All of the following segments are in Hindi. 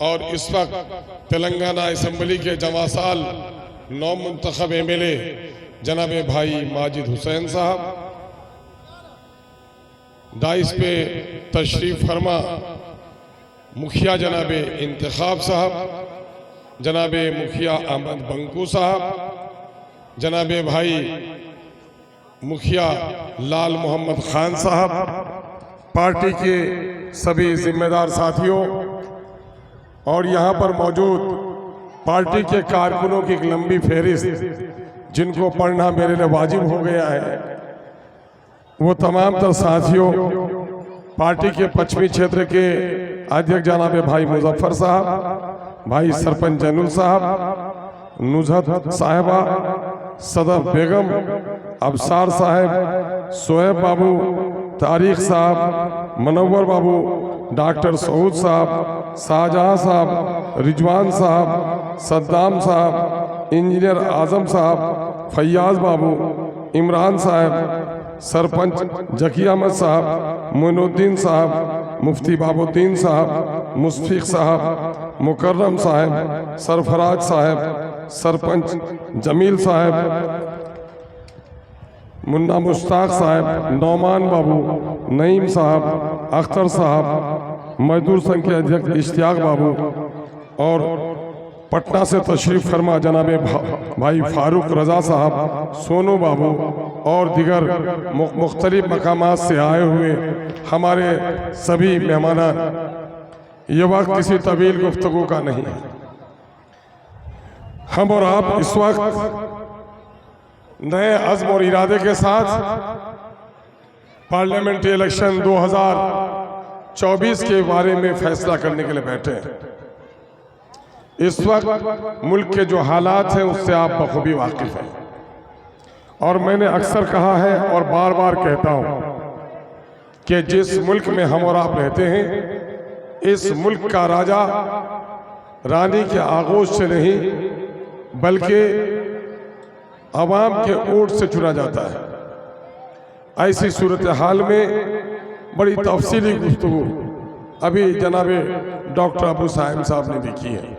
और इस वक्त तेलंगाना असम्बली के जमासाल नौ मुंतखब MLA जनाब भाई माजिद हुसैन साहब, डाइस पे तशरीफ फरमा मुखिया जनाब इंतखाब साहब, जनाब मुखिया अहमद बंकू साहब, जनाब भाई मुखिया लाल मोहम्मद खान साहब, पार्टी के सभी जिम्मेदार साथियों और यहाँ पर मौजूद पार्टी के कारकुनों की एक लंबी फहरिस्त जिनको पढ़ना मेरे लिए वाजिब हो गया है, वो तमाम तर साथियों, पार्टी के पश्चिमी क्षेत्र के अध्यक्ष जनाब भाई मुजफ्फर साहब, भाई सरपंच जैनुल साहब, नुजहत साहिबा, सदर बेगम, अबसार साहब, सोहेब बाबू, तारिक साहब, मनव्वर बाबू, डॉक्टर सऊद साहब, शाहजहां साहब, रिजवान साहब, सद्दाम साहब, इंजीनियर आजम साहब, फैयाज बाबू, इमरान साहब, सरपंच जकी अहमद साहब, मोइनुद्दीन साहब, मुफ्ती बाबुद्दीन साहब, मुस्फिक साहब, मुकर्रम साहब, सरफराज साहब, सरपंच जमील साहब, मुन्ना मुश्ताक साहब, नौमान बाबू, नईम साहब, अख्तर साहब, मजदूर संघ के अध्यक्ष इश्तियाक बाबू और पटना से तशरीफ फरमा जनाब भाई फारूक रजा साहब, सोनू बाबू और दिगर मुख्तलिफ मकामात से आए हुए हमारे सभी मेहमान, ये वक्त किसी तवील गुफ्तगू का नहीं है। हम और आप इस वक्त नए अज़्म और इरादे के साथ पार्लियामेंट्री इलेक्शन 2024 के बारे में फैसला करने के लिए बैठे हैं। इस वक्त मुल्क के जो हालात हैं उससे आप बखूबी वाकिफ हैं और मैंने अक्सर कहा है और बार बार कहता हूं कि जिस मुल्क में हम और आप रहते हैं, इस मुल्क का राजा रानी के आगोश से नहीं बल्कि अवाम के वोट से चुना जाता है। ऐसी सूरत हाल में बड़ी तफसीली गुफ्तगू अभी जनाब डॉक्टर अबू साहिब साहब ने भी की है।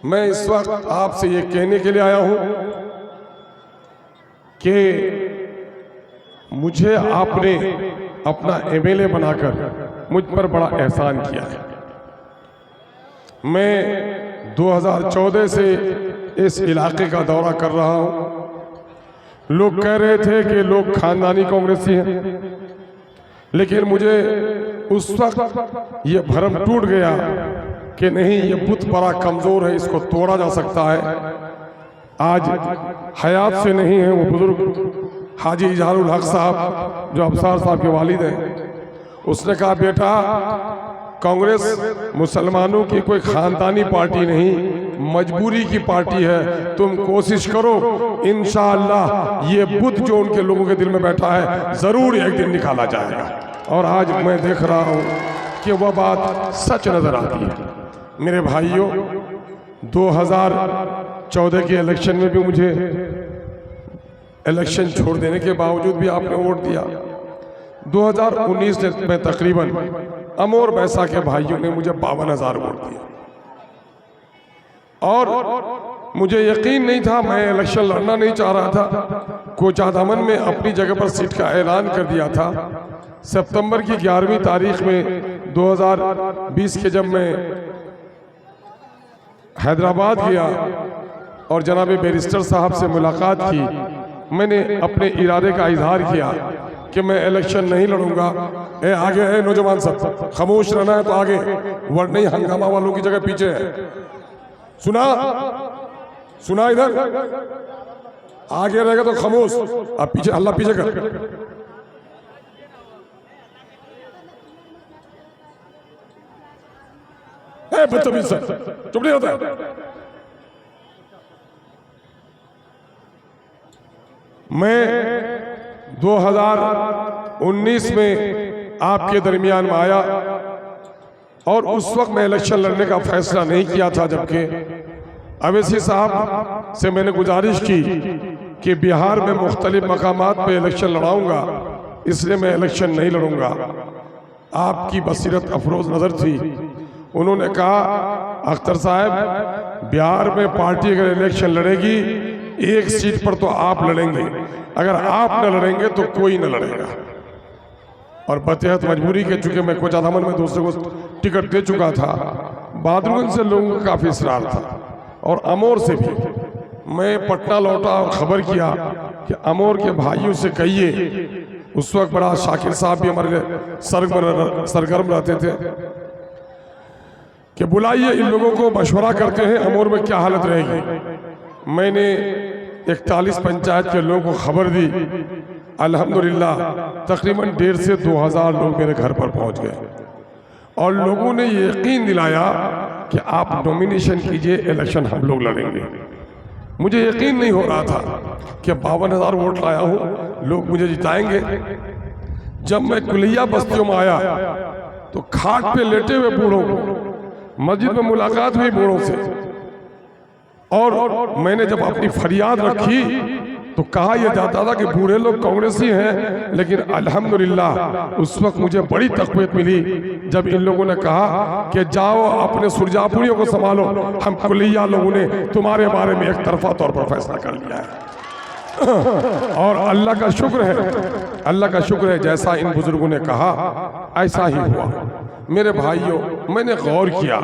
मैं इस वक्त आपसे ये कहने के लिए आया हूं कि मुझे आपने अपना MLA बनाकर मुझ पर बड़ा एहसान किया है। मैं 2014 से इस इलाके का दौरा कर रहा हूं। लोग कह रहे थे कि लोग खानदानी कांग्रेसी हैं, लेकिन मुझे उस वक्त ये भरम टूट गया कि नहीं, ये बुत बड़ा कमजोर है, इसको तोड़ा जा सकता है। आज हयात से नहीं है वो बुजुर्ग हाजी इजहारुल हक साहब जो अबसार साहब के वालिद हैं, उसने कहा बेटा कांग्रेस मुसलमानों की कोई खानदानी पार्टी नहीं, मजबूरी की पार्टी है। तुम कोशिश करो, इंशाअल्लाह ये बुत जो उनके लोगों के दिल में बैठा है जरूर एक दिन निकाला जाएगा। और आज मैं देख रहा हूं कि वह बात सच नजर आती है। मेरे भाइयों, 2014 के इलेक्शन में भी मुझे इलेक्शन छोड़ देने के बावजूद भी आपने वोट दिया। 2019 में तकरीबन अमोर बैसा के भाइयों ने मुझे 52,000 वोट दिए और मुझे यकीन नहीं था, मैं इलेक्शन लड़ना नहीं चाह रहा था। कोचा दामन में अपनी जगह पर सीट का ऐलान कर दिया था। सितंबर की 11वीं तारीख में 2020 के जब मैं हैदराबाद गया और जनाब बैरिस्टर साहब से मुलाकात की, मैंने अपने इरादे का इजहार किया कि मैं इलेक्शन नहीं लड़ूंगा। आगे है नौजवान सब, खामोश रहना है तो आगे, वरना ही हंगामा वालों की जगह पीछे है। सुना इधर, आगे रहेगा तो खामोश, अब पीछे अल्लाह पीछे कर। बदतमीज सर, चुप नहीं होता। मैं 2019 में आपके दरमियान में आया और उस वक्त मैं इलेक्शन लड़ने का फैसला नहीं किया था, जबकि अवैसी साहब से मैंने गुजारिश की कि बिहार में मुख्तलिफ मकामात पे इलेक्शन लड़ाऊंगा, इसलिए मैं इलेक्शन नहीं लड़ूंगा। आपकी बसीरत अफरोज नज़र थी उन्होंने कहा अख्तर साहब, बिहार में पार्टी अगर इलेक्शन लड़ेगी, एक सीट पर तो आप लड़ेंगे, अगर आप न लड़ेंगे तो कोई न लड़ेगा। और बतहत मजबूरी के, चूंकि मैं कोचा दामन में दूसरे को टिकट दे चुका था, बहादुरगंज से लोगों का काफ़ी इसरार था और अमोर से भी। मैं पटना लौटा और ख़बर किया कि अमोर के भाइयों से कहिए, उस वक्त बड़ा शाकिर साहब भी हमारे सरगर्म रहते थे, कि बुलाइए इन लोगों को, मशवरा करते हैं अमोर में क्या हालत रहेगी। मैंने 41 पंचायत के लोगों को खबर दी। अल्हम्दुलिल्लाह तकरीबन 1,500 से 2,000 लोग मेरे घर पर पहुंच गए और लोगों ने ये यकीन दिलाया कि आप नॉमिनेशन कीजिए, इलेक्शन हम लोग लड़ेंगे। मुझे यकीन नहीं हो रहा था कि 52,000 वोट लाया हूँ, लोग मुझे जिताएंगे। जब मैं कुलिया बस्तियों में आया तो खाट पे लेटे हुए बूढ़ों को, मस्जिद में मुलाकात हुई बूढ़ों से, और मैंने जब अपनी फरियाद रखी तो कहा यह जाता था कि बूढ़े लोग कांग्रेसी हैं, लेकिन अल्हम्दुलिल्लाह उस वक्त मुझे बड़ी तक़वीत मिली जब इन लोगों ने कहा कि जाओ अपने सुरजापुरियों को संभालो, हम कुलिया लोगों ने तुम्हारे बारे में एक तरफा तौर पर फैसला कर लिया है। और अल्लाह का शुक्र है, अल्लाह का शुक्र है, जैसा इन बुजुर्गों ने कहा ऐसा ही हुआ। मेरे भाइयों, मैंने गौर किया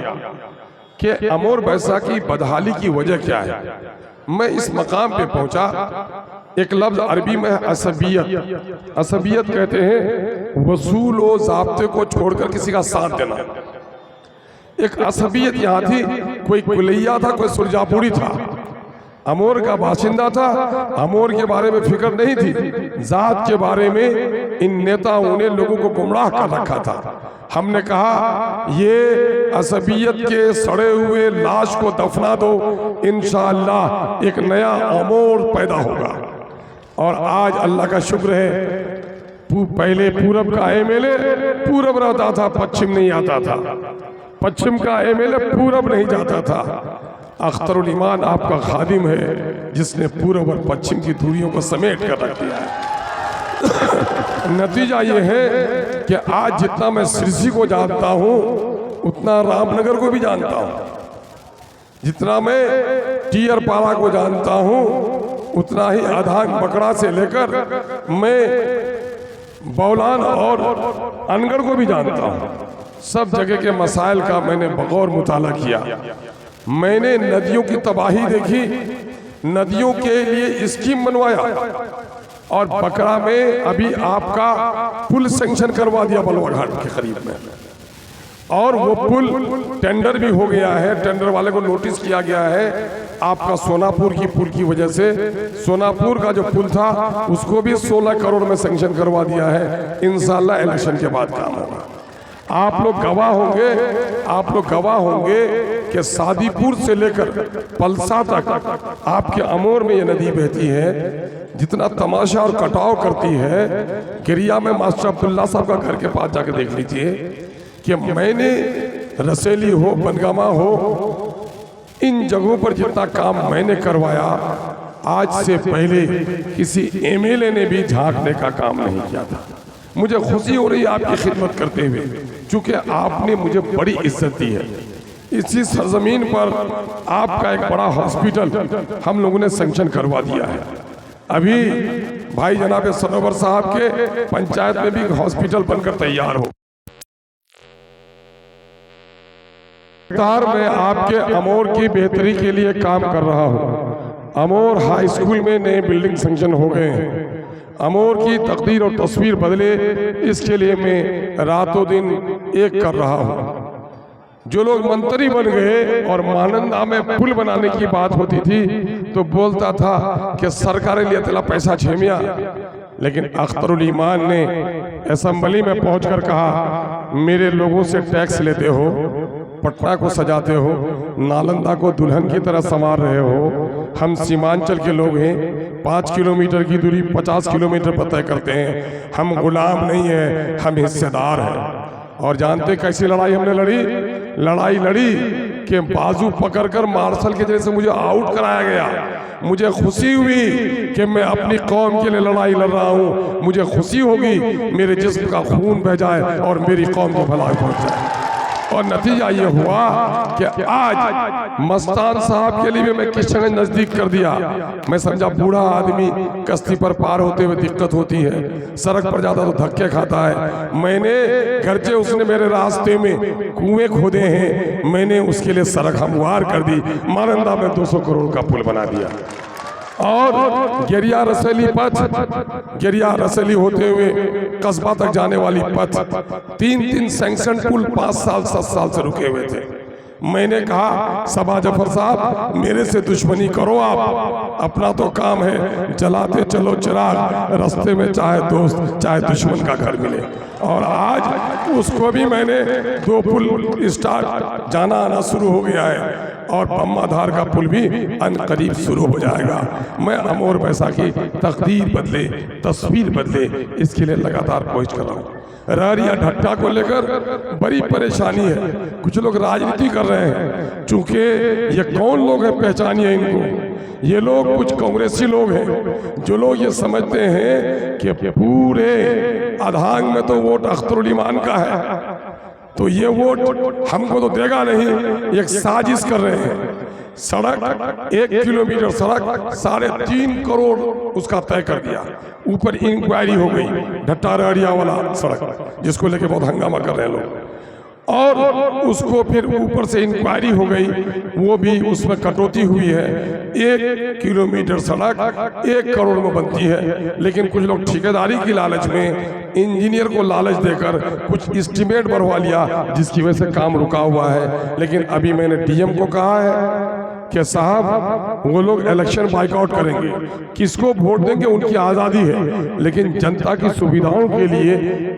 कि अमोर बैसा की बदहाली की वजह क्या है। मैं इस मकाम पे पहुंचा, एक लफ्ज अरबी में है असबियत। असबियत कहते हैं वसूल व ज़ाब्ते को छोड़कर किसी का साथ देना। एक असबियत यहाँ थी, कोई कुलैया था, कोई सुरजापुरी था, अमोर का बाशिंदा था, अमोर के बारे में फिक्र नहीं थी, जात के बारे में इन नेताओं ने लोगों को गुमराह कर रखा था। हमने कहा ये असबियत के सड़े हुए लाश को दफना दो, इंशाअल्लाह एक नया अमोर पैदा होगा। और आज अल्लाह का शुक्र है, पहले पूरब का एमएलए पूरब रहता था, पश्चिम नहीं आता था, पश्चिम का एमएलए पूरब नहीं जाता था। अख्तरुल ईमान आपका खादिम है जिसने पूरब और पश्चिम की दूरियों को समेट कर रख दिया है। नतीजा ये है कि आज जितना मैं सिरसी को जानता हूँ उतना रामनगर को भी जानता हूँ, जितना मैं टीयर पारा को जानता हूँ उतना ही आधान बकड़ा से लेकर मैं बौलान और अनगढ़ को भी जानता हूँ। सब जगह के मसाइल का मैंने बगौर मुताला किया। मैंने नदियों की तबाही देखी, नदियों के लिए स्कीम बनवाया, और बकरा में अभी आपका पुल सैंक्शन करवा दिया बलवा घाट के करीब में, और वो पुल टेंडर भी हो गया है, टेंडर वाले को नोटिस किया गया है। आपका सोनापुर की पुल की वजह से, सोनापुर का जो पुल था उसको भी 16 करोड़ में सैंक्शन करवा दिया है। इंशाअल्लाह इलेक्शन के बाद काम होगा। आप लोग गवाह होंगे, आप लोग गवाह होंगे कि सादीपुर से लेकर पलसा तक आपके अमोर में ये नदी बहती है। जितना तमाशा और कटाव करती है, गिरिया में मास्टर अब्दुल्ला साहब का घर के पास जाके देख लीजिए कि मैंने रसेली हो, बनगामा हो, इन जगहों पर जितना काम मैंने करवाया, आज से पहले किसी एमएलए ने भी झांकने का काम नहीं किया था। मुझे खुशी हो रही है आपकी खिदमत करते हुए, क्योंकि आपने मुझे बड़ी इज्जत दी है। इसी सरजमीन पर आपका एक बड़ा हॉस्पिटल हम लोगों ने सैंक्शन करवा दिया है। अभी भाई जनाब सरोवर साहब के पंचायत में भी हॉस्पिटल बनकर तैयार हो। मैं आपके अमोर की बेहतरी के लिए काम कर रहा हूँ। अमोर हाई स्कूल में नए बिल्डिंग सैंक्शन हो गए हैं। अमोर की तकदीर और तस्वीर बदले, इसके लिए मैं रातों दिन एक कर रहा हूँ। जो लोग मंत्री बन गए और महानंदा में पुल बनाने की बात होती थी तो बोलता था कि सरकार लिए तेला पैसा छेमिया, लेकिन अख्तरुल ईमान ने असेंबली में पहुंचकर कहा मेरे लोगों से टैक्स लेते हो, पटना को सजाते हो, नालंदा को दुल्हन की तरह संवार रहे हो। हम सीमांचल के लोग हैं, 5 किलोमीटर की दूरी 50 किलोमीटर पर तय करते हैं। हम गुलाम नहीं है, हम हिस्सेदार हैं। और जानते कैसी लड़ाई हमने लड़ी? लड़ाई लड़ी कि बाजू पकड़कर मार्शल के जैसे मुझे आउट कराया गया। मुझे खुशी हुई कि मैं अपनी कौम के लिए लड़ाई लड़ रहा हूँ। मुझे खुशी होगी मेरे जिस्म का खून बह जाए और मेरी कौम को भलाई पहुँच जाए। और नतीजा ये हुआ कि आज मस्तान साहब के लिए भी मैं किशनगंज नजदीक कर दिया। मैं समझा बूढ़ा आदमी कश्ती पर पार होते हुए दिक्कत होती है, सड़क पर जाता तो धक्के खाता है। मैंने घरचे उसने मेरे रास्ते में कुएं खोदे हैं, मैंने उसके लिए सड़क हमवार कर दी। मारंदा में 200 करोड़ का पुल बना दिया और गेरिया रसैली पथ, गेरिया रसैली होते हुए कस्बा तक जाने वाली पथ 3 सैंक्शन पुल 5 साल 7 साल से रुके हुए थे। मैंने कहा सबा जफर साहब मेरे से दुश्मनी करो आप, अपना तो काम है जलाते चलो चिराग, रास्ते में चाहे दोस्त चाहे दुश्मन का घर मिले। और आज उसको भी मैंने 2 पुल स्टार्ट जाना आना शुरू हो गया है और बम्माधार का पुल भी अनकरीब शुरू हो जाएगा। मैं अमोर वैसा की तकदीर बदले, तस्वीर बदले, इसके लिए लगातार कोशिश कर रहा हूँ। रहरिया ढट्टा को लेकर बड़ी परेशानी है, कुछ लोग राजनीति कर रहे हैं। चूंकि ये कौन लोग हैं पहचानिए इनको, ये लोग कुछ कांग्रेसी लोग हैं जो लोग ये समझते हैं कि पूरे अधांग में तो वोट अख्तरुल ईमान का है, तो ये वोट हमको तो देगा नहीं। एक साजिश कर रहे हैं। सड़क 1 किलोमीटर सड़क 3.5 करोड़ उसका तय कर दिया। ऊपर इंक्वायरी हो गई ढट्टा रहरिया वाला सड़क, जिसको लेके बहुत हंगामा कर रहे हैं लोग, और उसको फिर ऊपर से इंक्वायरी हो गई, वो भी उसमें कटौती हुई है। 1 किलोमीटर सड़क 1 करोड़ में बनती है, लेकिन कुछ लोग ठेकेदारी की लालच में इंजीनियर को लालच देकर कुछ एस्टीमेट बढ़वा लिया, जिसकी वजह से काम रुका हुआ है। लेकिन अभी मैंने डीएम को कहा है कि साहब वो लोग इलेक्शन बाइकआउट करेंगे, किसको वोट देंगे उनकी आज़ादी है, लेकिन जनता की सुविधाओं के लिए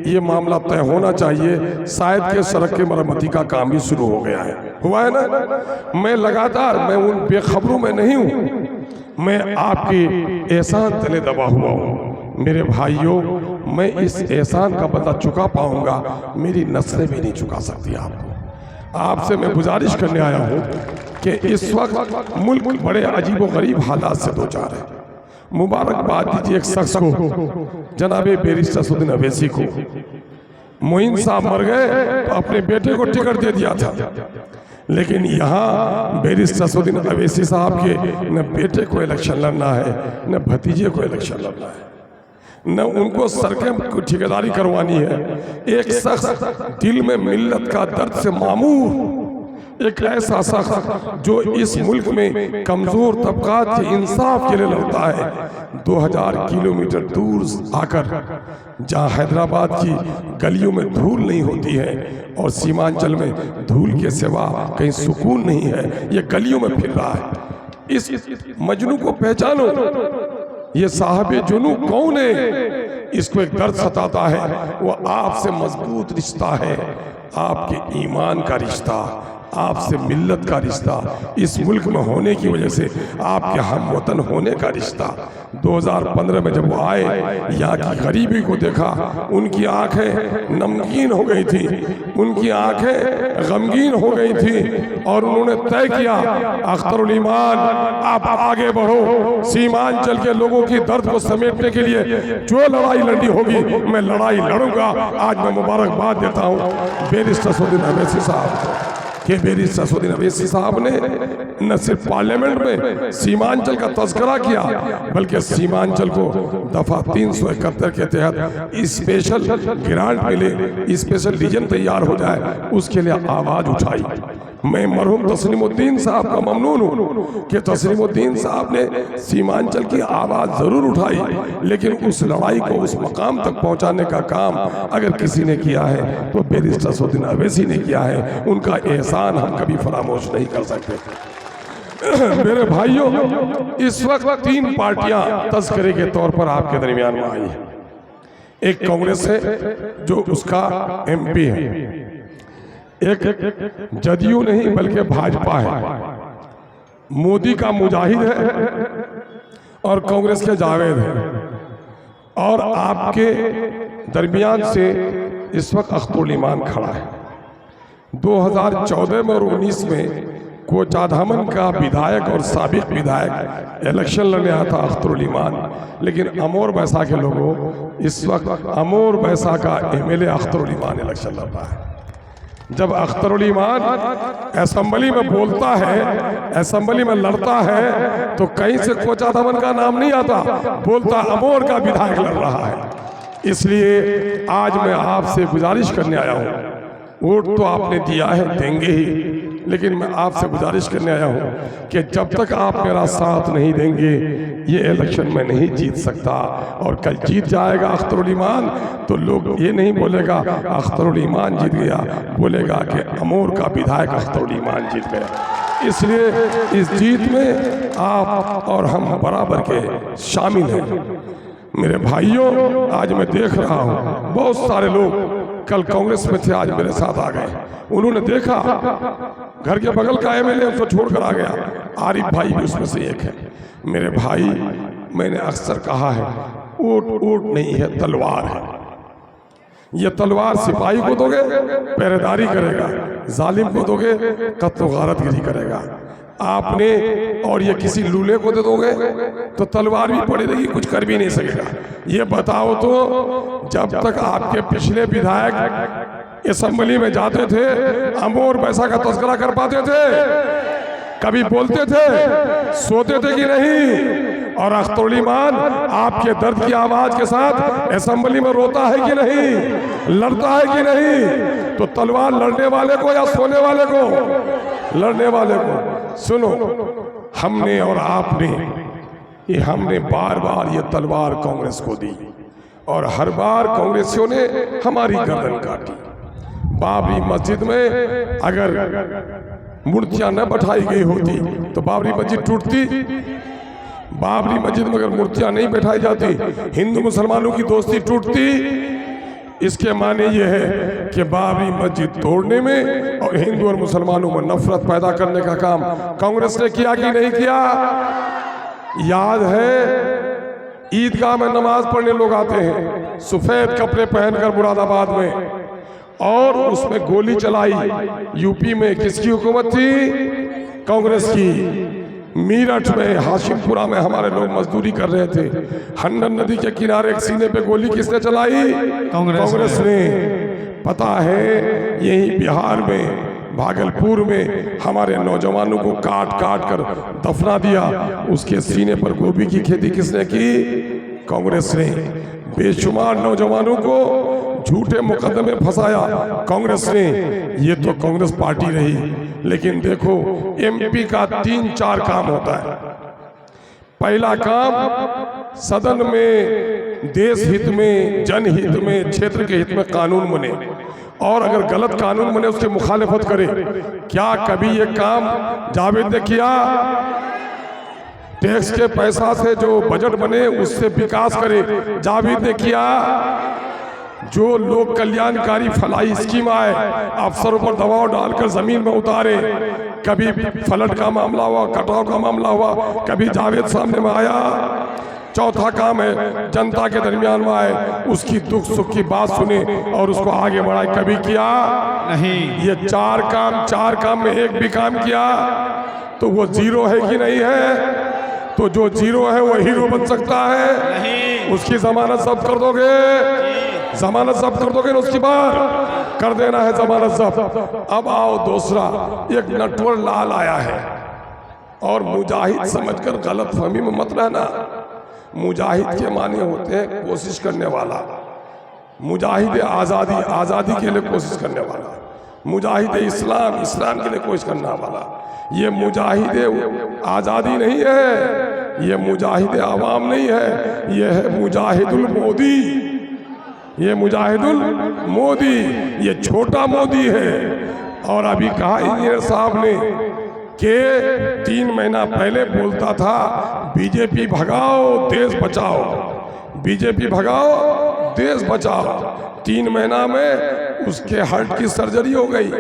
ये मामला तय होना चाहिए। शायद के सड़क के मरम्मती का काम भी शुरू हो गया है, हुआ है ना। मैं लगातार, मैं उन बेखबरों में नहीं हूँ, मैं आपके एहसान तले दबा हुआ हूँ। मेरे भाइयों, मैं इस एहसान का बदला चुका पाऊंगा, मेरी नस्लें भी नहीं चुका सकती। आपसे मैं गुजारिश करने आया हूँ कि इस वक्त मुल्क बड़े अजीबो गरीब हालात से दो चार है। मुबारकबाद दीजिए एक शख्स को, जनाबे बैरिस्टर असदुद्दीन अवैसी को। मोइन साहब मर गए तो अपने बेटे को टिकट दे दिया था, लेकिन यहाँ बैरिस्टर असदुद्दीन अवैसी साहब के न बेटे को इलेक्शन लड़ना है, न भतीजे को इलेक्शन लड़ना है, न उनको सड़कें ठेकेदारी करवानी है। एक शख्स दिल में मिल्लत का दर्द से मामूर, एक ऐसा शख्स जो इस मुल्क में कमजोर तबकात के इंसाफ के लिए लड़ता है, 2000 किलोमीटर दूर आकर, जहाँ हैदराबाद की गलियों में धूल नहीं होती है और सीमांचल में धूल के सिवा कहीं सुकून नहीं है, ये गलियों में फिर रहा है। इस मजनू को पहचानो, ये साहबे जुनू कौन है। इसको एक दर्द सताता है, वो आपसे मजबूत रिश्ता है, आपके ईमान का रिश्ता, आपसे मिल्लत का रिश्ता, इस मुल्क में होने की वजह से आपके हम वतन होने का रिश्ता। 2015 में जब वो आए, यहाँ की गरीबी को देखा, उनकी आंखें नमकीन हो गई थी, उनकी आंखें गमगीन हो गई थी, और उन्होंने तय किया अख्तरुल ईमान आप आगे बढ़ो, सीमांचल के लोगों की दर्द को समेटने के लिए जो लड़ाई लड़नी होगी मैं लड़ाई लड़ूंगा। आज मैं मुबारकबाद देता हूँ बैरिस्टर असदुद्दीन अवैसी साहब कि बैरिस्टर असदुद्दीन अवैसी साहब ने न सिर्फ पार्लियामेंट में सीमांचल का तज़किरा किया, बल्कि सीमांचल को दफा 371 के तहत स्पेशल ग्रांट मिले, स्पेशल रीजन तैयार हो जाए, उसके लिए आवाज़ उठाई। मैं मरहूम तस्लीमुद्दीन साहब का ममनून हूँ कि तस्लीमुद्दीन साहब ने सीमांचल की आवाज़ ज़रूर उठाई, लेकिन उस लड़ाई को उस मकाम तक पहुँचाने का काम अगर किसी ने किया है तो बैरिस्टर असदुद्दीन अवैसी ने किया है। उनका एहसान हम कभी फरामोश नहीं कर सकते। मेरे भाइयों, इस वक्त 3 पार्टियां तज़किरे के तौर पर आपके दरमियान में आई है। एक कांग्रेस है जो उसका MP है, एक जदयू नहीं बल्कि भाजपा है, मोदी का मुजाहिद है और कांग्रेस के जावेद है, और आपके दरमियान से इस वक्त अख्तरुल ईमान खड़ा है। 2014 में और 19 में कोचाधामन का विधायक और साबिक विधायक इलेक्शन लड़ने आया था अख्तरुल ईमान, लेकिन अमोर बैसा के लोगों इस वक्त अमोर बैसा का MLA अख्तरुल ईमान इलेक्शन लड़ रहा है। जब अख्तरुल ईमान असेंबली में बोलता है, असेंबली में लड़ता है, तो कहीं से कोचा धवन का नाम नहीं आता, बोलता अमोर का विधायक लड़ रहा है। इसलिए आज मैं आपसे गुजारिश करने आया हूँ, वोट तो आपने दिया है, देंगे ही, लेकिन मैं आपसे गुजारिश करने आया हूँ कि जब तक आप मेरा साथ नहीं देंगे ये इलेक्शन में नहीं जीत सकता। और कल जीत जाएगा अख्तरुल ईमान तो लोग ये नहीं बोलेगा अख्तरुल ईमान जीत गया, बोलेगा कि अमोर का विधायक अख्तरुल ईमान जीत गया। इसलिए इस जीत में आप और हम बराबर के शामिल हैं। मेरे भाइयों, आज मैं देख रहा हूँ बहुत सारे लोग कल कांग्रेस में थे, आज मेरे साथ आ गए। उन्होंने देखा घर के बगल का एमएलए उसको छोड़कर आ गया, आरिफ भाई भी उसमें से एक है। मेरे भाई, मैंने अक्सर कहा है, ऊँट ऊँट नहीं है, तलवार है। ये तलवार सिपाही को दोगे पहरेदारी करेगा, जालिम को दोगे कत्ल गारतगिरी करेगा। आपने और ये किसी लूले को दे दोगे तो तलवार भी पड़ी रहेगी, कुछ कर भी नहीं सकेगा। ये बताओ तो जब तक आपके पिछले विधायक असेंबली में जाते थे, अमोर पैसा का तस्करा कर पाते थे? कभी बोलते थे? सोते थे कि नहीं? और अख्तरुल ईमान आपके दर्द की आवाज के साथ असेंबली में रोता है कि नहीं, लड़ता है कि नहीं? तो तलवार लड़ने वाले को या सोने वाले को? लड़ने वाले को। सुनो, हमने और आपने हमने बार बार ये तलवार कांग्रेस को दी और हर बार कांग्रेसियों ने हमारी गर्दन काटी। बाबरी मस्जिद में अगर मूर्तियां न बैठाई गई होती तो बाबरी मस्जिद टूटती। बाबरी मस्जिद में अगर मूर्तियां नहीं बैठाई जाती, हिंदू मुसलमानों की दोस्ती टूटती। इसके माने ये है कि बाबरी मस्जिद तोड़ने में और हिंदू और मुसलमानों में नफरत पैदा करने का काम कांग्रेस ने किया कि नहीं किया? याद है, ईदगाह में नमाज पढ़ने लोग आते हैं सफेद कपड़े पहनकर मुरादाबाद में, और उसमें गोली चलाई। यूपी में किसकी हुकूमत थी? कांग्रेस की। मीरठ में, हाशिमपुरा में हमारे लोग मजदूरी कर रहे थे, हन्नन नदी के किनारे एक सीने पे गोली किसने चलाई? कांग्रेस ने। पता है, यही बिहार में, भागलपुर में हमारे नौजवानों को काट काट कर दफना दिया, उसके सीने पर गोभी की खेती किसने की? कांग्रेस ने। बेशुमार नौजवानों को झूठे मुकदमे फंसाया कांग्रेस ने। ये तो कांग्रेस पार्टी रही। लेकिन देखो, एमपी का 3-4 काम होता है। पहला काम, सदन में देश हित में, जनहित में, क्षेत्र के हित में कानून बने, और अगर गलत कानून बने उसकी मुखालिफत करे। क्या कभी ये काम जावेद ने किया? टैक्स के पैसा से जो बजट बने उससे विकास करे, जावेद ने किया? जो लोग कल्याणकारी फलाई स्कीम आए, अफसरों पर दबाव डालकर जमीन में उतारे, कभी फ्लड का मामला हुआ, कटाव का मामला हुआ, कभी जावेद सामने में आया? चौथा काम है, जनता के दरमियान में आए, उसकी दुख सुख की बात सुने और उसको आगे बढ़ाए, कभी किया नहीं? ये 4 काम में एक भी काम किया तो वो जीरो है कि नहीं है? तो जो जीरो है वो हीरो बन सकता है? नहीं। उसकी जमानत जब्त कर दोगे? जमानत जब्त कर दोगे ना, उसकी बार कर देना है जमानत जब्त। अब आओ दूसरा, एक नटवर लाल आया है, और मुजाहिद समझकर गलत फहमी में मत रहना। मुजाहिद के माने होते हैं कोशिश करने वाला। मुजाहिद आज़ादी, आज़ादी के लिए कोशिश करने वाला। मुजाहिद इस्लाम, इस्लाम के लिए कोशिश करने वाला। ये मुजाहिद आज़ादी नहीं है, ये मुजाहिद आवाम नहीं है, ये है मुजाहिदुल मोदी। ये मुजाहिदुल मोदी, ये छोटा मोदी है। और अभी कहा इंजीनियर साहब ने कि 3 महीना पहले बोलता था बीजेपी भगाओ देश बचाओ, बीजेपी भगाओ देश बचाओ। 3 महीना में उसके हार्ट की सर्जरी हो गई,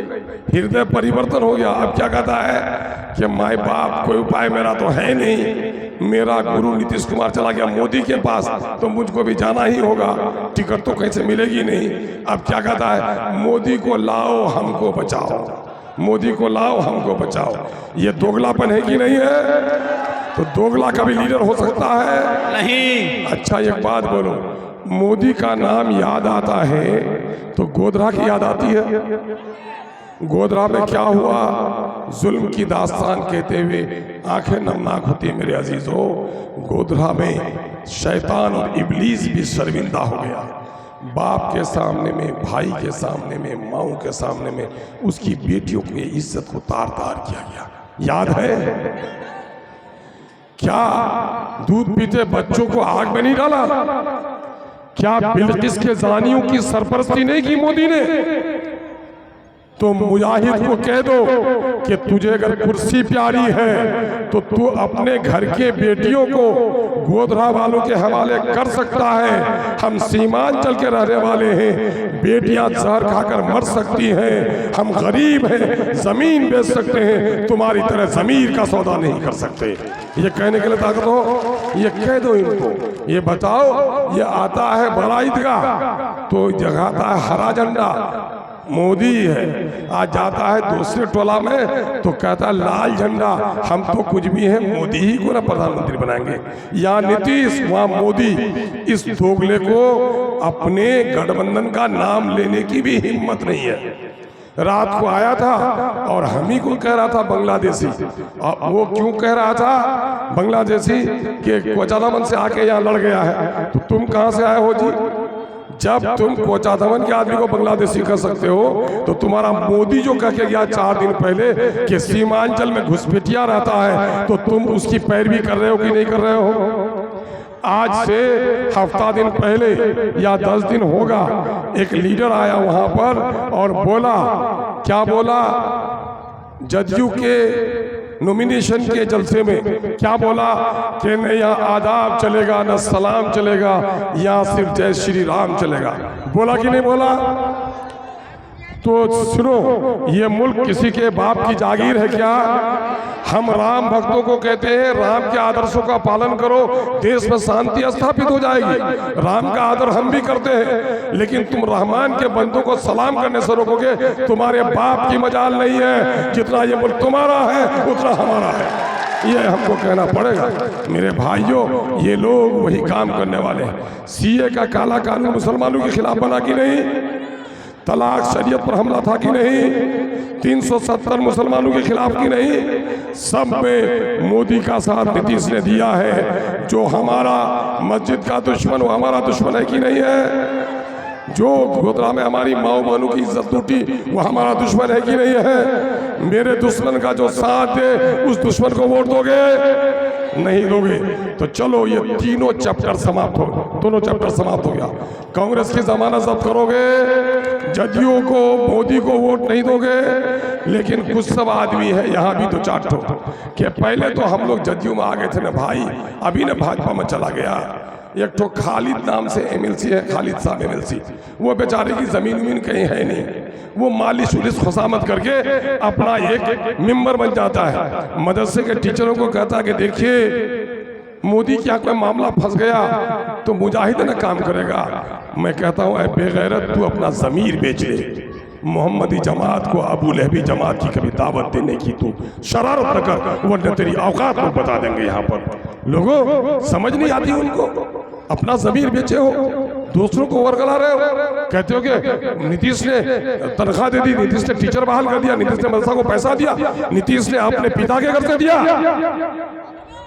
हृदय परिवर्तन हो गया। अब क्या कहता है कि माई बाप कोई उपाय मेरा तो है नहीं, मेरा गुरु नीतीश कुमार चला गया मोदी के पास तो मुझको भी जाना ही होगा, टिकट तो कहीं से मिलेगी नहीं। अब क्या कहता है, मोदी को लाओ हमको बचाओ, मोदी को लाओ हमको बचाओ। ये दोगलापन है कि नहीं है? तो दोगला कभी लीडर हो सकता है? नहीं। अच्छा एक बात बोलो, मोदी का नाम याद आता है तो गोधरा की याद आती है? गोधरा में क्या हुआ, जुल्म की दास्तान कहते हुए आंखें नमनाक होती है मेरे अजीजों। गोधरा में शैतान और इब्लीस भी शर्मिंदा हो गया। बाप के सामने में, भाई के सामने में, माओ के सामने में उसकी बेटियों की इज्जत को तार तार किया गया। याद है क्या दूध पीते बच्चों को आग में नहीं डाला? क्या बिल्किस के जानियों की सरपरस्ती नहीं की मोदी ने? तो मुजाहिद को कह दो कि तुझे अगर कुर्सी प्यारी है तो तू अपने घर के बेटियों को गोधरा वालों के हवाले कर सकता है। हम सीमांचल के रहने वाले हैं, बेटियां जहर खाकर मर सकती हैं, हम गरीब हैं, जमीन बेच सकते हैं, तुम्हारी तरह जमीर का सौदा नहीं कर सकते। ये कहने के लिए ताकत हो, ये कह दो इनको। ये बताओ, ये आता है बड़ा ईदगाह तो जगाता है हरा झंडा, मोदी है। आज जाता है दूसरे टोला में तो कहता है लाल झंडा, हम तो कुछ भी हैं, मोदी ही को ना प्रधानमंत्री बनाएंगे। यहाँ नीतीश, वहाँ मोदी। इस दोगले को अपने गठबंधन का नाम लेने की भी हिम्मत नहीं है। रात को आया था और हम ही को कह रहा था बांग्लादेशी। और वो क्यों कह रहा था बांग्लादेशी कि कोचाधामन से आके यहाँ लड़ गया है। तो तुम कहाँ से आए हो जी? जब तुम कोचाधामन के आदमी को बांग्लादेशी कर सकते हो तो तुम्हारा मोदी जो कह के गया 4 दिन पहले कि सीमांचल में घुसपैठिया रहता है, तो तुम उसकी पैरवी कर रहे हो कि नहीं कर रहे हो? आज से हफ्ता दिन पहले या 10 दिन होगा, एक लीडर आया वहां पर और बोला, क्या बोला? जदयू के नॉमिनेशन के जलसे में क्या बोला कि न यहाँ आदाब चलेगा, न सलाम चलेगा, यहाँ सिर्फ जय श्री राम चलेगा। बोला कि नहीं बोला? तो सुनो, ये मुल्क किसी के बाप की जागीर है क्या? हम राम भक्तों को कहते हैं राम के आदर्शों का पालन करो, देश में शांति स्थापित हो जाएगी। राम का आदर हम भी करते हैं, लेकिन तुम रहमान के बंदों को सलाम करने से रोकोगे, तुम्हारे बाप की मजाल नहीं है। जितना ये मुल्क तुम्हारा है उतना हमारा है, ये हमको कहना पड़ेगा। मेरे भाइयों, ये लोग वही काम करने वाले हैं। सीए का काला कानून मुसलमानों के खिलाफ बना कि नहीं? तलाक शरीयत पर हमला था कि नहीं? 370 मुसलमानों के खिलाफ की नहीं? सब पे मोदी का साथ नीतीश ने दिया है। जो हमारा मस्जिद का दुश्मन वो हमारा दुश्मन है कि नहीं है? जो गोधरा में हमारी माओ बहनों की इज्जत टूटी वो हमारा दुश्मन है कि नहीं है? मेरे दुश्मन का जो साथ दे उस दुश्मन को वोट दोगे? नहीं दोगे। तो चलो ये तीनों चैप्टर समाप्त हो, दोनों चैप्टर समाप्त हो गया। कांग्रेस की जमानत जब्त करोगे, जदयू को, मोदी को वोट नहीं दोगे। लेकिन कुछ सब आदमी है यहाँ भी तो चाटो कि पहले तो हम लोग जदयू में आ गए थे ना भाई, अभी ना भाजपा में चला गया। एक तो खालिद नाम से एमएलसी है, खालिद साहब एमएलसी, वो बेचारे की जमीन उमीन कहीं है नहीं, वो मालिश उलिश खुशामत करके अपना एक मेंबर बन जाता है। मदरसे के टीचरों को कहता है कि देखिए मोदी क्या कोई मामला फंस गया तो मुजाहिद ना काम करेगा। मैं कहता हूँ ऐ बेगैरत, तू अपना ज़मीर बेच ले। मोहम्मदी जमात को, अबू लहबी जमात की कभी दावत देने की तू शरारत न कर, वरना तेरी औकात को बता देंगे। यहाँ पर लोगों समझ नहीं आती उनको, अपना ज़मीर बेचे हो, दूसरों को वर्गला रहे हो। कहते हो कि नीतीश ने तनख्वाह दे दी, नीतीश ने टीचर बहाल कर दिया, नीतीश ने मदरसा को पैसा दिया, नीतीश ने अपने पिता के घर से दिया।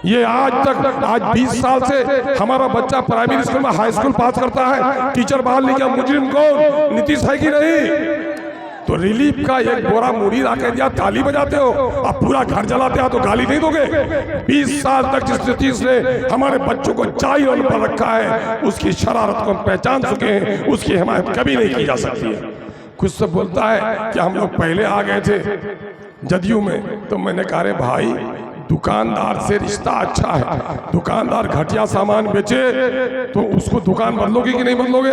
ये आज 20 साल से हमारा बच्चा प्राइमरी स्कूल में हाई स्कूल पास करता है, टीचर बहाल नहीं किया। मुजरिम कौन? नीतीश है कि नहीं? तो रिलीफ का एक बोरा मूढ़ी ला के दिया, ताली बजाते हो, अब पूरा घर जलाते हो तो गाली नहीं दोगे? 20 साल तक जिस नीतीश ने हमारे बच्चों को चाइल्ड पर रखा है, उसकी शरारत को हम पहचान चुके हैं, उसकी हिमायत कभी नहीं की जा सकती है। कुछ सब बोलता है कि हम लोग पहले आ गए थे जदयू में, तो मैंने कहा रे भाई, दुकानदार से रिश्ता अच्छा है। दुकानदार घटिया सामान बेचे तो उसको दुकान बदलोगे कि नहीं बदलोगे?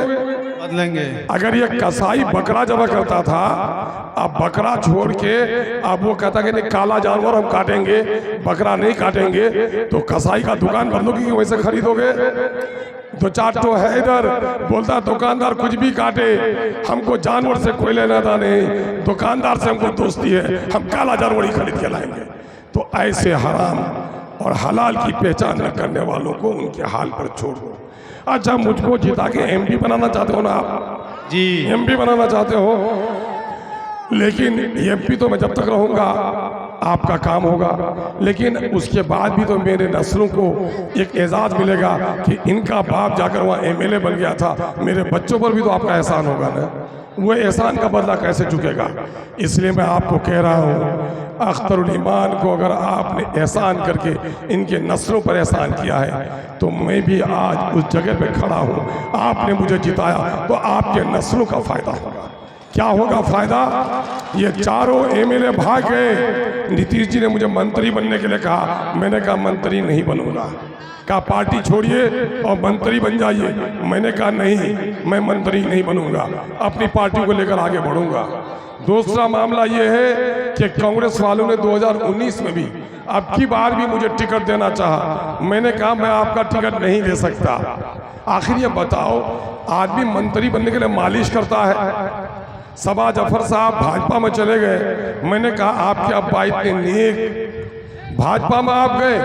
बदलेंगे। अगर ये कसाई बकरा जब करता था, अब बकरा छोड़ के अब वो कहता कि नहीं काला जानवर हम काटेंगे, बकरा नहीं काटेंगे, तो कसाई का दुकान बदलोगे कि वैसे खरीदोगे? दो चार तो है इधर बोलता दुकानदार कुछ भी काटे, हमको जानवर से कोई लेना था नहीं, दुकानदार से हमको दोस्ती है, हम काला जानवर ही खरीद के लाएंगे। तो ऐसे हराम और हलाल की पहचान न करने वालों को उनके हाल पर छोड़ दो। अच्छा, मुझको जिता के एमपी बनाना चाहते हो ना आप? जी, एमपी बनाना चाहते हो? लेकिन एमपी तो मैं जब तक रहूँगा आपका काम होगा, लेकिन उसके बाद भी तो मेरे नस्लों को एक एजाज़ मिलेगा कि इनका बाप जाकर वहाँ एमएलए बन गया था, मेरे बच्चों पर भी तो आपका एहसान होगा ना। वो एहसान का बदला कैसे चुकेगा? इसलिए मैं आपको कह रहा हूँ, अख्तरुल ईमान को अगर आपने एहसान करके इनके नस्लों पर एहसान किया है तो मैं भी आज उस जगह पे खड़ा हूँ। आपने मुझे जिताया तो आपके नस्लों का फ़ायदा होगा। क्या होगा फ़ायदा? ये चारों एमएलए भाग गए। नीतीश जी ने मुझे मंत्री बनने के लिए कहा, मैंने कहा मंत्री नहीं बनूंगा। कहा पार्टी छोड़िए और मंत्री बन जाइए। मैंने कहा नहीं, मैं मंत्री नहीं बनूंगा, अपनी पार्टी को लेकर आगे बढ़ूंगा। दूसरा मामला ये है कि कांग्रेस वालों ने 2019 में भी अब की बार भी मुझे टिकट देना चाहा। मैंने कहा मैं आपका टिकट नहीं दे सकता। आखिर ये बताओ, आदमी मंत्री बनने के लिए मालिश करता है। सबा जफर साहब भाजपा में चले गए। मैंने कहा आपके अब्बा इतने नेक, भाजपा में आप गए,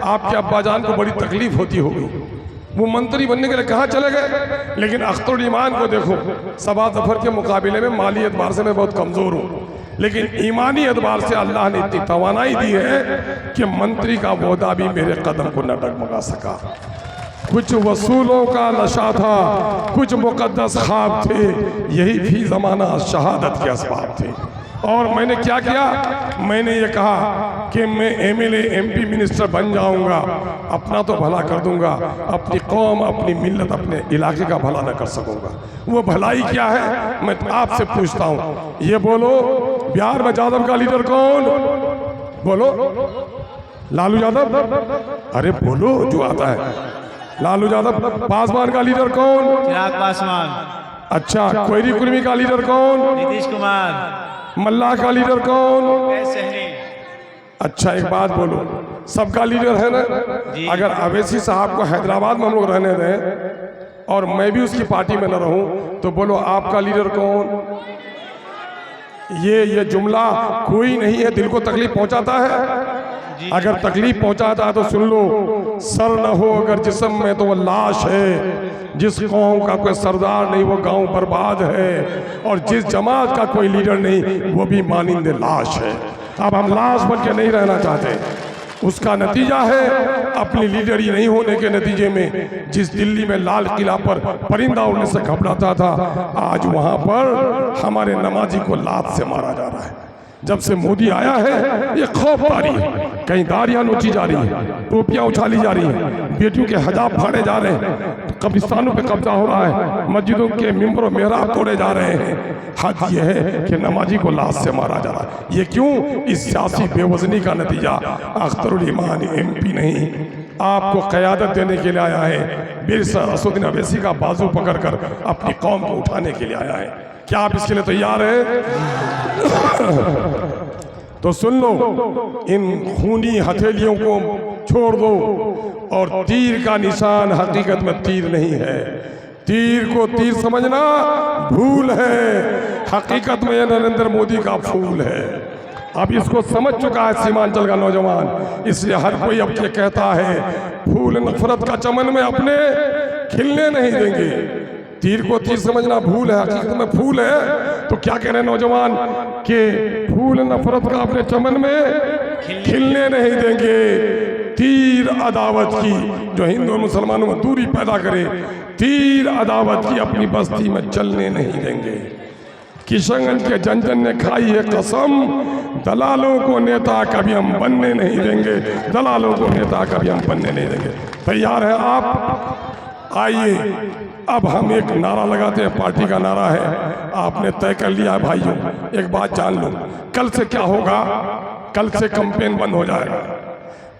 आपके अब्बा जान को बड़ी तकलीफ होती होगी, वो मंत्री बनने के लिए कहाँ चले गए। लेकिन अख्तरुल ईमान को देखो, सबा जफर के मुकाबले में माली एतबार से मैं बहुत कमज़ोर हूँ, लेकिन ईमानी एतबार से अल्लाह ने इतनी तवानाई दी है कि मंत्री का ओहदा भी मेरे कदम को न डगमगा सका। कुछ वसूलों का नशा था, कुछ मुकद्दस ख्वाब थे, यही भी ज़माना शहादत के असबाब थे। और मैंने क्या किया? मैंने ये कहा कि मैं एमएलए एमपी मिनिस्टर बन जाऊंगा, अपना तो भला कर दूंगा, अपनी कौम, अपनी मिल्लत, अपने इलाके का भला न कर सकूंगा। वो भलाई क्या है मैं आपसे पूछता हूँ। ये बोलो, बिहार में यादव का लीडर कौन? बोलो, लालू यादव। अरे बोलो जो आता है। लालू यादव। पासवान का लीडर कौन? चिराग पासवान। अच्छा, कोयरी कुर्मी का लीडर कौन? नीतीश कुमार। मल्लाह का लीडर कौन? सहनी। अच्छा एक बात बोलो, सबका लीडर है ना? अगर अवैसी साहब को हैदराबाद में हम लोग रहने दें और मैं भी उसकी पार्टी में न रहूं तो बोलो आपका लीडर कौन? ये जुमला कोई नहीं है, दिल को तकलीफ पहुंचाता है। अगर तकलीफ पहुंचाता है तो सुन लो, सर न हो अगर जिस्म में तो वो लाश है। जिस कौम का कोई सरदार नहीं वो गांव बर्बाद है, और जिस जमात का कोई लीडर नहीं वो भी मानिंदे लाश है। अब हम लाश बन के नहीं रहना चाहते। उसका नतीजा है अपनी लीडरी नहीं होने के नतीजे में जिस दिल्ली में लाल किला पर परिंदा उड़ने से घबराता था, आज वहां पर हमारे नमाजी को लात से मारा जा रहा है। जब से मोदी आया है ये खौफ तारी है, कहीं दारियां नोची जा रही है, टोपियां उछाली जा रही हैं, बेटियों के हिजाब फाड़े जा रहे हैं, कब्रिस्तानों पे कब्जा हो रहा है, मस्जिदों के मिंबर और मेहराब तोड़े जा रहे हैं। हद ये है कि नमाजी को लाश से मारा जा रहा है। ये क्यों? इस सियासी बेवजनी का नतीजा। अख्तरुल ईमान एमपी नहीं, आपको क़यादत देने के लिए आया है। बिरसा असदुद्दीन अवैसी का बाजू पकड़कर अपनी कौम को उठाने के लिए आया है। क्या आप इसके लिए तैयार हैं? तो सुन लो, इन खूनी हथेलियों को छोड़ दो और तीर का निशान हकीकत में तीर नहीं है। तीर को तीर समझना भूल है, हकीकत में यह नरेंद्र मोदी का फूल है। अब इसको समझ चुका है सीमांचल का नौजवान, इसलिए हर कोई अब ये कहता है फूल नफरत का चमन में अपने खिलने नहीं देंगे। तीर को तीर समझना भूल है, हकीकत में फूल है। तो क्या कह रहे हैं नौजवान कि फूल नफरत का अपने चमन में खिलने नहीं देंगे। तीर अदावत की जो हिंदू और मुसलमानों में दूरी पैदा करे, तीर अदावत की अपनी बस्ती में चलने नहीं देंगे। किशनगंज के जन ने खाई है कसम, दलालों को नेता कभी हम बनने नहीं देंगे, दलालों को नेता कभी हम बनने नहीं देंगे। तैयार है आप? आइए अब हम एक नारा लगाते हैं, पार्टी का नारा है, आपने तय कर लिया है भाइयों। एक बात जान लो, कल से क्या होगा? कल से कैंपेन बंद हो जाएगा।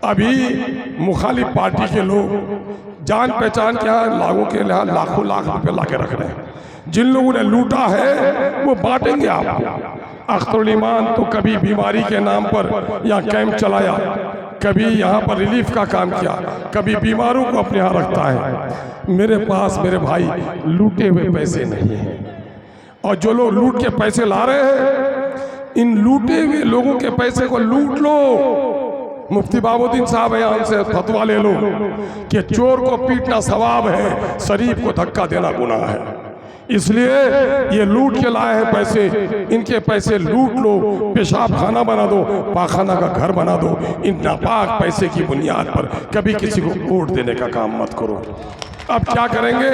अभी मुखालिफ पार्टी के लोग जान पहचान के यहाँ लागों के लिए लाखों लाख रुपए ला के रख रहे हैं। जिन लोगों ने लूटा है वो बांटेंगे आपको। अख्तरुल ईमान तो कभी बीमारी के नाम पर यहाँ कैंप चलाया, कभी यहाँ पर रिलीफ का काम किया, कभी बीमारों को अपने यहाँ रखता है। मेरे पास मेरे भाई लूटे हुए पैसे नहीं हैं, और जो लोग लूट के पैसे ला रहे हैं, इन लूटे हुए लोगों के पैसे को लूट लो। मुफ्ती बाबुद्दीन साहब यहाँ से फतवा ले लो कि चोर को पीटना सवाब है, शरीफ को धक्का देना गुनाह है। इसलिए ये लूट के लाए हैं पैसे, इनके पैसे लूट लो, पेशाब खाना बना दो, पाखाना का घर बना दो। इन नापाक पैसे की बुनियाद पर कभी किसी को वोट देने का काम मत करो। अब क्या करेंगे?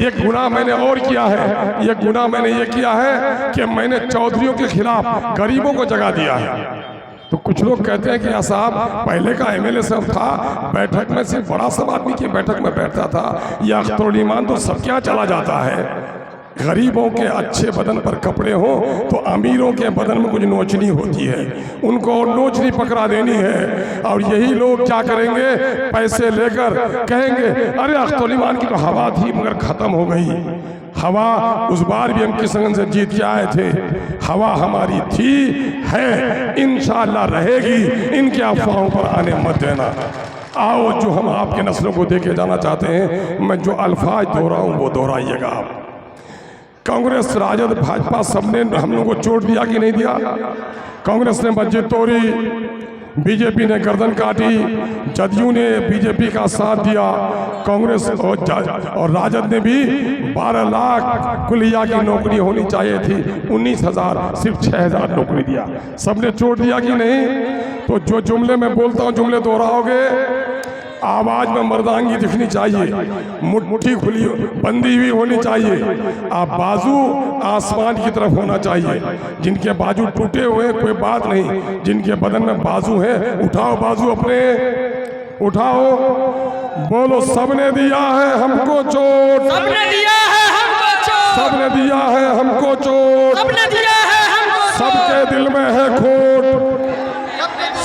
एक गुनाह मैंने और किया है, एक गुनाह मैंने ये किया है कि मैंने चौधरियों के खिलाफ गरीबों को जगा दिया है। तो कुछ लोग कहते हैं कि या साहब पहले का एमएलए सब था, बैठक में सिर्फ बड़ा सब आदमी की बैठक में बैठता था, या अख्तरुल ईमान तो सब क्या चला जाता है। गरीबों के अच्छे बदन पर कपड़े हों तो अमीरों के बदन में कुछ नोचनी होती है, उनको और नोचनी पकड़ा देनी है। और यही लोग क्या करेंगे? पैसे लेकर कहेंगे अरे अख्तरुल ईमान की तो हवा थी मगर ख़त्म हो गई। हवा उस बार भी हम किशनगंज से जीत के आए थे, हवा हमारी थी, है, इंशाअल्लाह रहेगी। इनके अफवाहों पर आने मत देना। आओ जो हम आपके नस्लों को दे के जाना चाहते हैं, मैं जो अल्फाज दोहराऊं वो दोहराइएगा आप। कांग्रेस, राजद, भाजपा सबने हम लोगों को चोट दिया कि नहीं दिया? कांग्रेस ने मस्जिद तोड़ी, बीजेपी ने गर्दन काटी, जदयू ने बीजेपी का साथ दिया, कांग्रेस और राजद ने भी 12 लाख कुलिया की नौकरी होनी चाहिए थी, 19,000 सिर्फ 6,000 नौकरी दिया। सबने चोट दिया कि नहीं? तो जो जुमले मैं बोलता हूँ जुमले दोहराओगे, आवाज में मर्दांगी दिखनी चाहिए, मुट्ठी खुली बंदी हुई होनी चाहिए, आप बाजू आसमान की तरफ होना चाहिए। जिनके बाजू टूटे हुए कोई बात नहीं, जिनके बदन में बाजू है उठाओ बाजू अपने, उठाओ, बोलो सबने दिया है हमको चोट, सबने दिया है हमको चोट, सबने दिया है हमको चोट, सबने दिया है हमको चोट, सबके दिल में है खोट,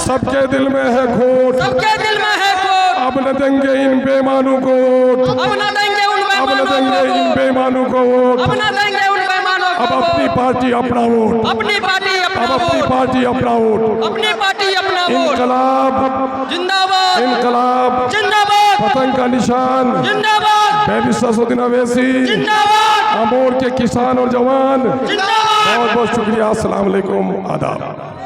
सबके दिल में है खोट, सबके दिल में है खोट। अब न देंगे इन बेईमानों को वोट, अब न देंगे उन अब न बेईमानों देंगे को इन वोट, बेईमानों को वोट। अब न देंगे उन बेईमानों अब को अपनी वोट। पार्टी अपना वोट, अपनी पार्टी अपना अब अपनी वोट, पार्टी अपना वोट। अपनी पार्टी अपना वोट। इनकलाब, जिंदाबाद, इनकलाब, जिंदाबाद, पतंग का निशान, जिंदाबाद, बैरिस्टर ससुद्दीन अवैसी, जिंदाबाद, अमोर के किसान और जवान, जिंदाबाद। बहुत बहुत शुक्रिया। अस्सलाम वालेकुम, आदाब।